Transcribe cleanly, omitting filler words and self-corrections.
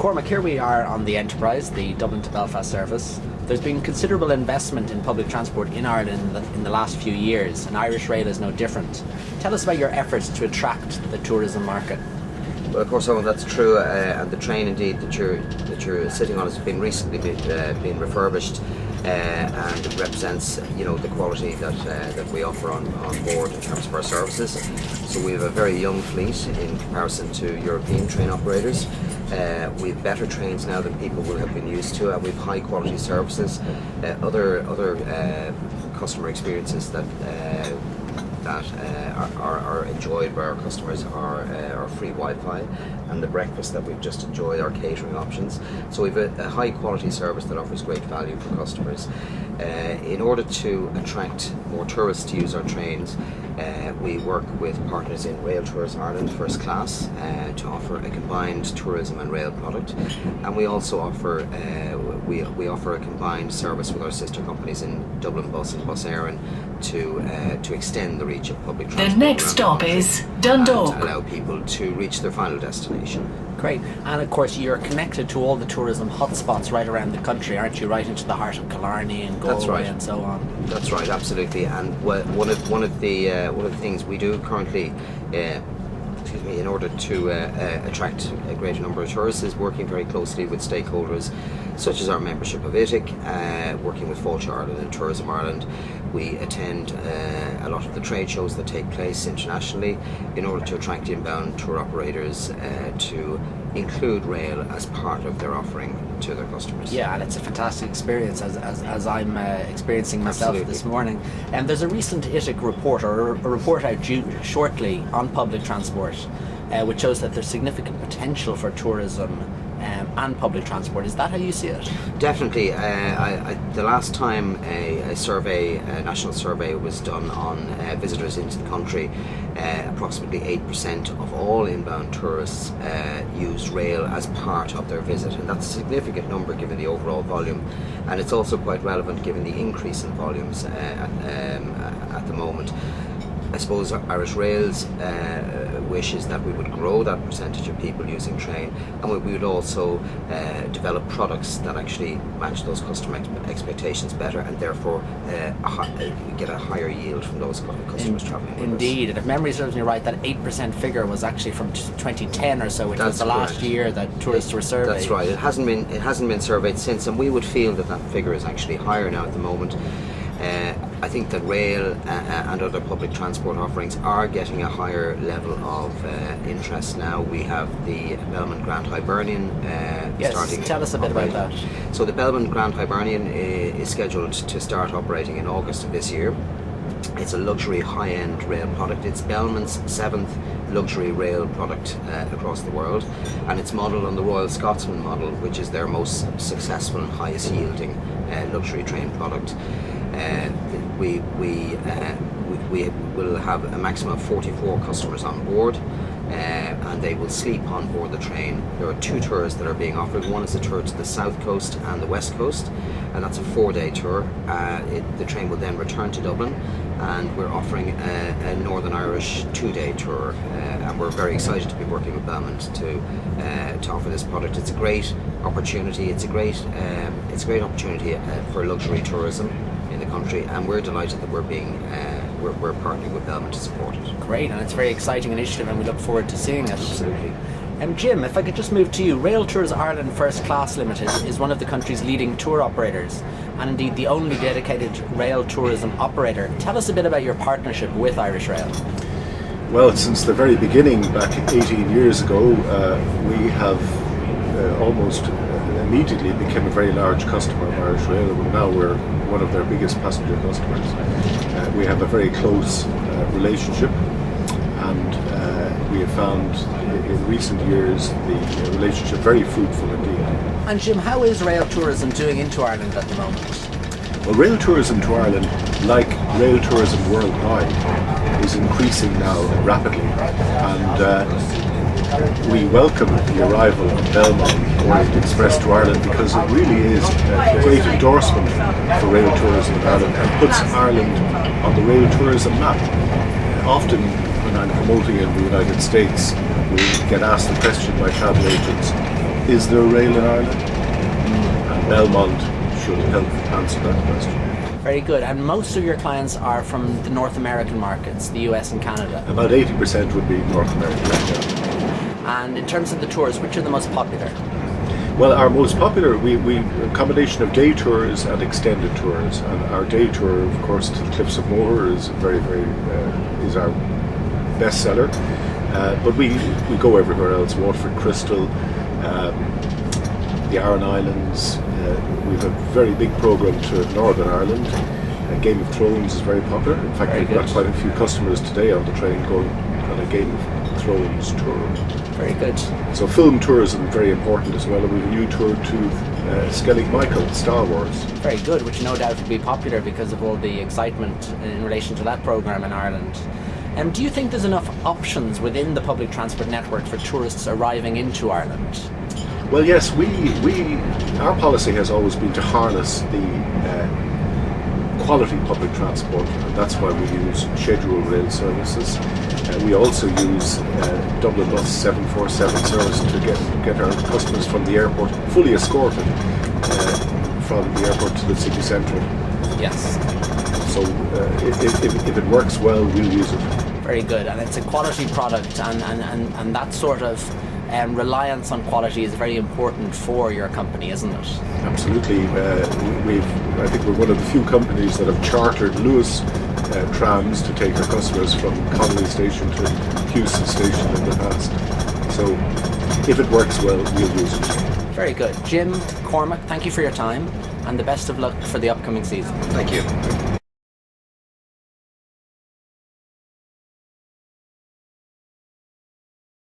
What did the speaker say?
Cormac, here we are on the Enterprise, the Dublin to Belfast service. There's been considerable investment in public transport in Ireland in the last few years, and Irish Rail is no different. Tell us about your efforts to attract the tourism market. Well, of course, Owen, that's true, and the train indeed that you're sitting on has been recently been refurbished, and it represents the quality that we offer on board in terms of our services. So we have a very young fleet in comparison to European train operators. We have better trains now than people will have been used to, and we have high quality services. Other customer experiences that are enjoyed by our customers are free Wi-Fi, and the breakfast that we've just enjoyed, our catering options. So we've a high quality service that offers great value for customers. In order to attract more tourists to use our trains, we work with partners in Railtours Ireland First Class to offer a combined tourism and rail product, and we also offer we offer a combined service with our sister companies in Dublin Bus and Bus Éireann to extend the reach of public transport. The next stop is Dundalk. And allow people to reach their final destination. Great. And of course you're connected to all the tourism hotspots right around the country, aren't you? Right into the heart of Killarney and Galway and so on. That's right, absolutely. And one of the things we do currently, in order to attract a greater number of tourists, is working very closely with stakeholders such as our membership of ITIC, working with Fáilte Ireland and Tourism Ireland. We attend a lot of the trade shows that take place internationally in order to attract inbound tour operators to include rail as part of their offering to their customers. Yeah, and it's a fantastic experience as I'm experiencing myself this morning. And there's a recent ITIC report, or a report out due shortly on public transport, which shows that there's significant potential for tourism and public transport. Is that how you see it? Definitely. The last time a national survey was done on visitors into the country, approximately 8% of all inbound tourists used rail as part of their visit, and that's a significant number given the overall volume, and it's also quite relevant given the increase in volumes at the moment. I suppose Irish Rail's wish is that we would grow that percentage of people using train, and we would also develop products that actually match those customer expectations better, and therefore get a higher yield from those customers travelling with Indeed, us. and if memory serves me right, that 8% figure was actually from 2010 or so, which was the last year that tourists were surveyed. That's right. It hasn't been surveyed since, and we would feel that figure is actually higher now at the moment. I think that rail and other public transport offerings are getting a higher level of interest now. We have the Belmont Grand Hibernian starting. Tell us a bit about that. So the Belmont Grand Hibernian is scheduled to start operating in August of this year. It's a luxury high-end rail product. It's Belmont's 7th luxury rail product across the world, and it's modelled on the Royal Scotsman model, which is their most successful and highest yielding luxury train product. We will have a maximum of 44 customers on board, and they will sleep on board the train. There are 2 tours that are being offered. One is a tour to the south coast and the west coast, and that's a 4-day tour. The train will then return to Dublin, and we're offering a Northern Irish 2-day tour, and we're very excited to be working with Belmont to offer this product. It's a great opportunity. It's a great opportunity for luxury tourism in the country, and we're delighted that we're partnering with Belmont to support it. Great, and it's a very exciting initiative, and we look forward to seeing it. Absolutely. Jim, if I could just move to you, Railtours Ireland First Class Limited is one of the country's leading tour operators, and indeed the only dedicated rail tourism operator. Tell us a bit about your partnership with Irish Rail. Well, since the very beginning, back 18 years ago, we have almost immediately became a very large customer of Irish Rail, and now we're one of their biggest passenger customers. We have a very close relationship, and we have found in recent years the relationship very fruitful indeed. And Jim, how is rail tourism doing into Ireland at the moment? Well, rail tourism to Ireland, like rail tourism worldwide, is increasing now rapidly, and we welcome the arrival of Belmont Orient Express to Ireland because it really is a great endorsement for rail tourism in Ireland and puts Ireland on the rail tourism map. Often when I'm promoting in the United States, we get asked the question by travel agents, is there rail in Ireland? And Belmont should help answer that question. Very good. And most of your clients are from the North American markets, the US and Canada. About 80% would be North America. And in terms of the tours, which are the most popular? Well, our most popular, we a combination of day tours and extended tours. And our day tour, of course, to the Cliffs of Moher is is our best seller. But we go everywhere else. Waterford Crystal, the Aran Islands. We've a very big programme to Northern Ireland. Game of Thrones is very popular. In fact, we've got quite a few customers today on the train going on a Game of Thrones tour. Very good. So film tourism very important as well. And we've a new tour to Skellig Michael, Star Wars. Very good, which no doubt will be popular because of all the excitement in relation to that programme in Ireland. Do you think there's enough options within the public transport network for tourists arriving into Ireland? Well, yes, our policy has always been to harness the quality public transport, and that's why we use scheduled rail services. We also use Dublin Bus 747 service to get our customers from the airport fully escorted from the airport to the city centre. Yes. So if it works well, we'll use it. Very good, and it's a quality product, and that sort of reliance on quality is very important for your company, isn't it? Absolutely. I think we're one of the few companies that have chartered Lewis trams to take our customers from Connolly Station to Houston Station in the past. So if it works well, we'll use it. Very good. Jim, Cormac, thank you for your time, and the best of luck for the upcoming season. Thank you.